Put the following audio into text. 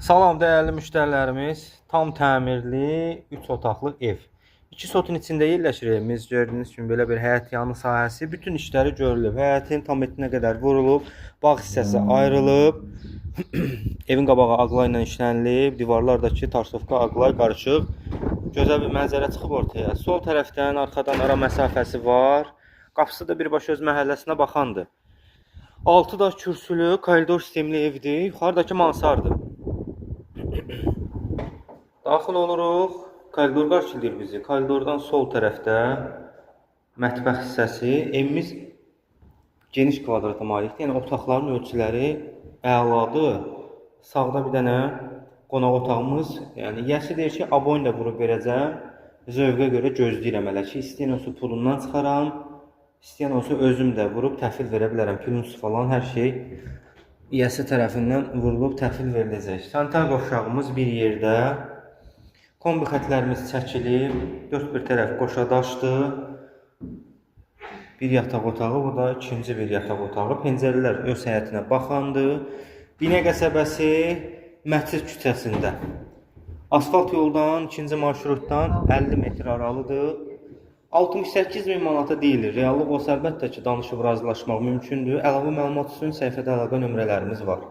Salam dəyərli müştərilərimiz, tam təmirli 3 otaqlı ev. 2 sotun içində yerləşir evimiz. Gördüyünüz kimi belə bir həyət yanı sahəsi, bütün işləri görülüb. Həyətin tam etinə qədər vurulub, bağ hissəsi ayrılıb. Evin qabağı ağla ilə işlənilib, divarlardakı tarsovka ağlay qarışıq. Gözəl bir mənzərə çıxıb ortaya. Sol tərəfdən arxadan ara məsafəsi var. Qapısı da birbaşa öz məhəlləsinə baxandır. 6 daş kürsülü, koridor sistemli evdir. Yuxarıdakı mansardır. Daxil oluruq. Koridor qarşılayır bizi. Koridordan sol tərəfdə mətbəx hissəsi. Evimiz geniş kvadrata malikdir. Yəni otaqların ölçüləri əladır. Sağda bir dənə qonaq otağımız. Yəni yəsi deyir ki, abon ilə vurub verəcəm. Zövqə görə gözləyirəm hələ ki, istəyən olsa pulundan çıxaram. İstəyən olsa özüm də vurub təhvil verə bilərəm. Plüns falan hər şey yəsi tərəfindən vurulub təhvil veriləcək. Sanitar qovşağımız bir yerdə. Kombi xətlərimiz çəkilib, 4 bir tərəf qoşadaşdır. Bir yataq otağı, bu da ikinci bir yataq otağı. Pəncərələr öz həyətinə baxandır. Binə qəsəbəsi Məscid küçəsində. Asfalt yoldan, ikinci marşrutdan 50 metr aralıdır. 68.000 manata deyilir. Reallıq olsa əlbəttə ki, danışıb razılaşmaq mümkündür. Əlavə məlumat üçün səhifədə əlaqə nömrələrimiz var.